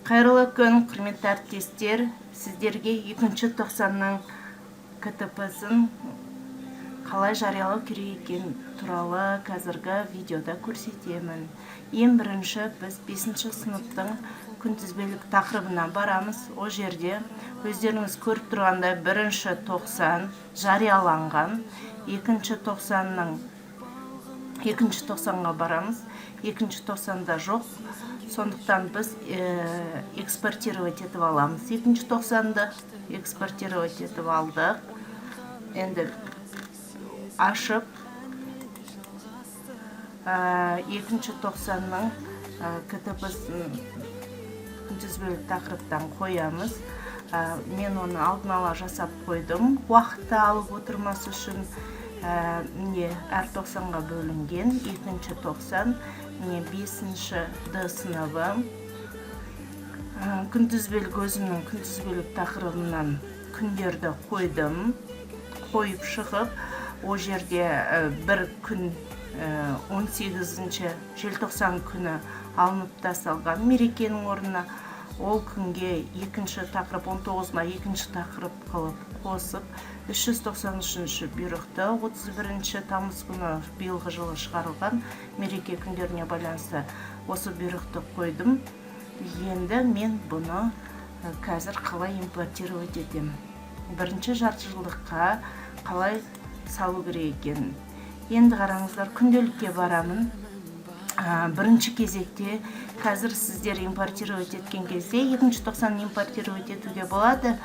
Қайырлы күн, құрметті әріптестер. Сіздерге 2-90-ның КТП-сын қалай жариялау керек екені туралы қазіргі видеода көрсетемін. Ең бірінші біз 5-ші сыныптың күнтізбелік тақырыбына барамыз. О жерде өздеріңіз көріп тұрғандай 1-90 жарияланған, 2-ші 90-ға барамыз. 2-ші 90-да жоқ. Сондықтан біз экспортировать етіп аламыз. 2-ші 90-ды экспортировать етіп алдық. Енді ашып 2-ші 90-ның КТП-сын күнтізбелік тақырыптан қоямыз. Мен оны алдын ала жасап қойдым. Уақытты алып отырмас үшін әр 90-ға бөлінген. 2-ші 90, 5-ші Д сыныбы. Күнтізбелік өзімнің күнтізбелік тақырыбымнан күндерді қойдым. Қойып шығып, о жерде бір күн 18-ші желтоқсан күні алынып тасталған мерекенің орнына ол күнге 2-ші тақырып 19-ма 2-ші тақырып қылып қосып 393-ші бұйрықты 31-ші тамыз күні биылғы жылы шығарылған мереке күндеріне байланысты осы бұйрықты қойдым. Енді мен бұны қазір қалай импортировать етемін. Бірінші жартыжылдыққа қалай салу керек екенін. Енді қараңыздар, күнделікке барамын. Бірінші кезекте қазір сіздер импортировать еткен кезде 2-ші 90-ны импортировать етуге болады.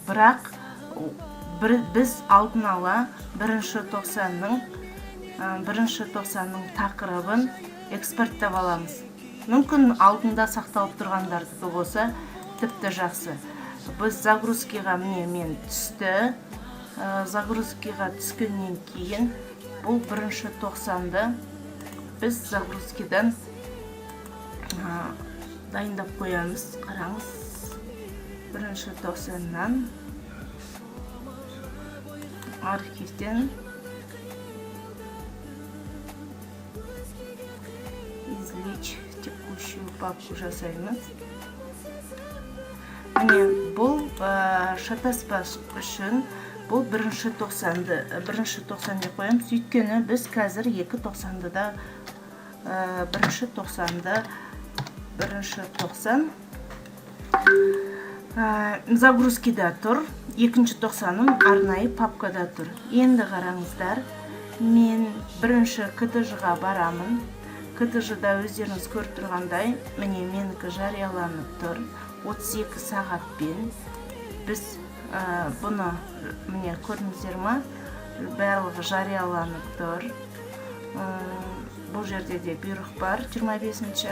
Бірақ біз алдын ала 1-ші 90-ның тақырыбын экспорттап аламыз. Мүмкін алдында сақталып тұрғандардікі болса, тіпті жақсы. Біз загрузкиға мен түсті. Загрузкиға түскеннен кейін бұл 1-ші 90-ды біз загрузкидан дайындап қоямыз. Қараңыз, 1-ші 90-нан архивтен извлечь текущую папку жасаймыз. Міне, бұл шатаспас үшін бұл 1-ші 90-ды 1-ші 90 деп қоямыз. Өйткені біз қазір 2-90-ды да 1-ші 90-ды 1-ші 90 загрузкида тұр. 2-ші 90-ым арнайы папкада тұр. Енді қараңыздар, мен 1-ші КТЖ-ға барамын. КТЖ-да өздеріңіз көріп тұрғандай, міне менікі жарияланып тұр. 32 сағатпен біз бұны міне көрдіңіздер ма? Барлығы жарияланып тұр. Бұл жерде де бұйрық бар. 25-ші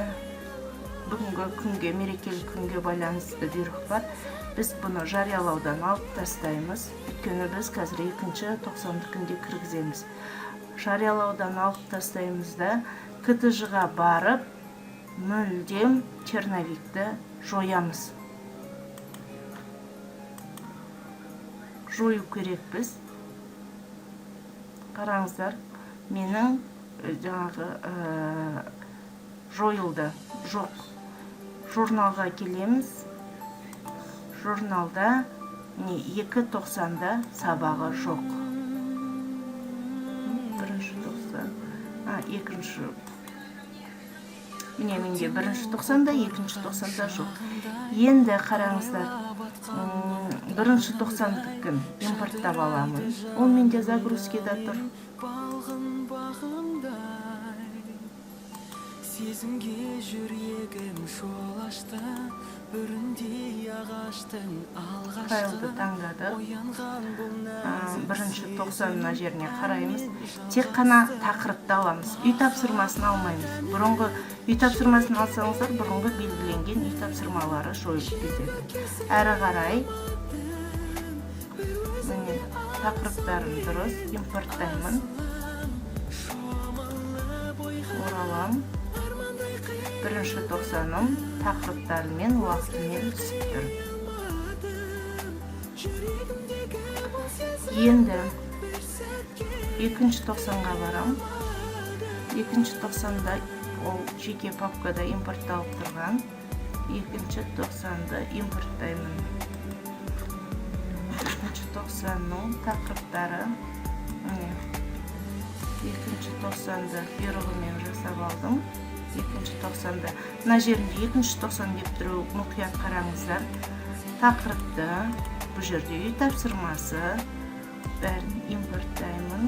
бүгінгі күнге, мерекелік күнге байланысты бұйрық бар. Біз бұны жариялаудан алып тастаймыз. Өйткені біз қазір 2-ші 90-ды күнде кіргіземіз. Жариялаудан алып тастаймыз да КТЖ-ға барып, мүлдем черновикті жоямыз. Жою керек біз. Қараңыздар, менің жаңағы жойылды. Жоқ. Журналға келеміз. Журналда 2-90-да сабағы жоқ. 1-ші 90, 2-ші. Міне менде 1-ші 90-да, 2-ші 90-да жоқ. Енді қараңыздар, 1-ші 90-дікін импорттап аламын. Ол менде загрузкида тұр. Сезімге жүрегім жол ашты, бүріндей ағаштың алғашты. Файлды таңдадық. 1-ші 90-на жеріне қараймыз. Тек қана тақырыпты аламыз. Үй тапсырмасын алмаймыз. Бұрынғы үй тапсырмасын алсаңыздар, бұрынғы белгіленген үй тапсырмалары жойылып кетеді. Әрі қарай тақырыптарын дұрыс импорттаймын. Оралам. 1-ші 90-ым тақырыптарымен уақытымен түсіп тұр. Енді 2-ші 90-ға барам. 2-ші 90-да ол жеке папкада импортталып тұрған. Екінші 90-ды импорттаймын. Екінші 90-ның тақырыптары. Екінші 90-ды бұйрығымен жасап алдым. Екінші 90-ды. Мына жерінде екінші 90 деп тұру мұқият қараңыздар. Тақырыпты, бұл жерде үй тапсырмасы, бәрін импорттаймын.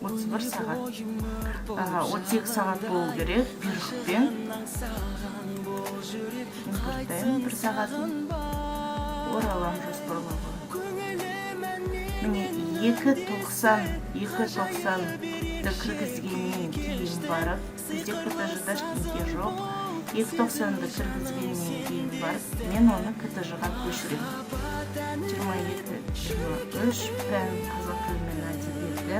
31 сағат. 38 сағат болу керек, бұйрықпен. Импорттаймын 1 сағатын. Оралам жоспарлауға. Міне 2.90-ды кіргізгеннен кейін барып, бізде КТЖ ештеңе жоқ. 2.90-ды кіргізгеннен кейін барып, мен оны КТЖ-ға көшіремін. 22-23 пән қазақ тілі мен әдебиеті.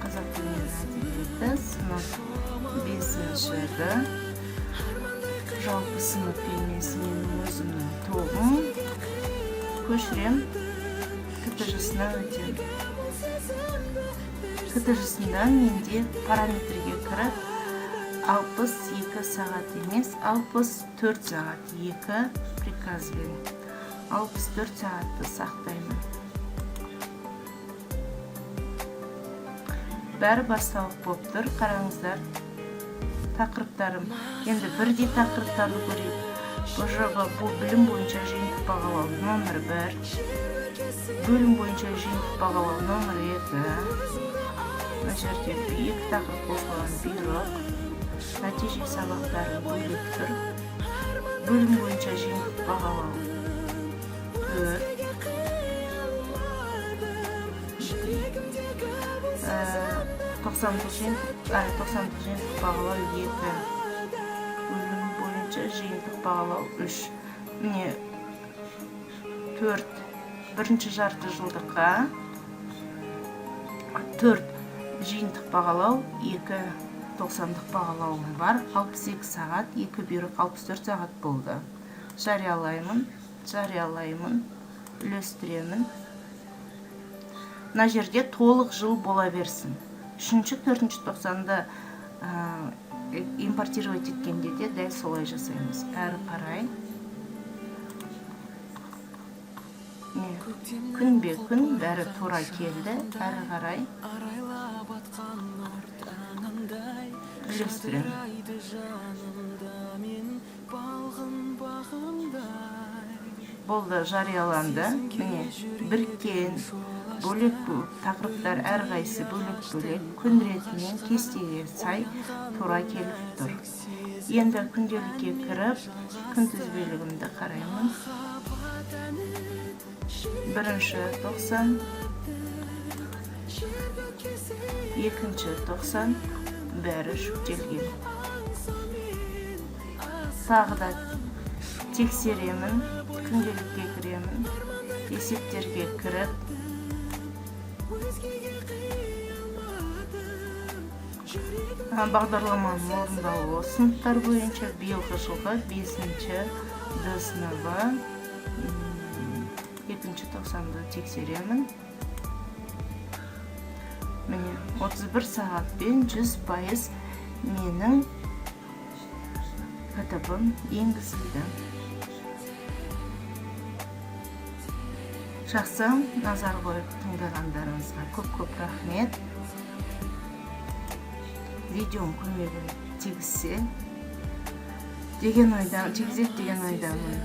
Қазақ тілі мен әдебиеті сынып 5-ші. Жалпы сынып емес менің өзімнің тобым. Көшірем, КТЖ-сына өтем. КТЖ-сында менде параметрге кіріп 62 сағат емес, 64 сағат 2 приказбен. 64 сағатты сақтаймын. Бәрі басталып болып тұр, қараңыздар. Тақырыптарым. Енді бірдей тақырыптарды көрейік. Бұл жоба бұл білім бойынша жиынтық бағалау номер 1. Бөлім бойынша жиынтық бағалау номер 2. Мына жерде 2 тақырып қосылған бұйрық. Нәтиже сабақтары бөліп тұр. Бөлім бойынша жиынтық бағалау 4. 90 жиынтық бағалау 2. Бөлім бойынша жиынтық бағалау 3. Міне 4. Бірінші жарты жылдыққа 4 жиынтық бағалау 2 90-дық бағалауым бар. 62 сағат 2 бұйрық 64 сағат болды. Жариялаймын, үлестіремін. Мына жерде толық жыл бола берсін. 3-4 90-ды импортировать еткенде де дәл солай жасаймыз. Әрі қарай. Күнбе күн бәрі тура келді. Әрі қарай. Үлестіремін. Болды, жарияланды. Міне, біріккен бөлек тақырыптар әрқайсысы бөлек күн ретінен кестеге сай тура келіп тұр. Енді күнделікке кіріп, күнтізбелігімді қараймын. 1-ші 90, 2-ші 90 бәрі жүктелген. Тағы да тексеремін, күнделікке кіремін, есептерге кіріп, бағдарламаның орындалуы сыныптар бойынша биылғы жылғы 5-ші Д сыныбы 2-ші 90-ды тексеремін. Міне 31 сағатпен 100% менің КТБ-м енгізілді. Жақсы, назар қойып тыңдағандарыңызға көп рахмет. Видеом көмегін тигізсе деген ойдамын.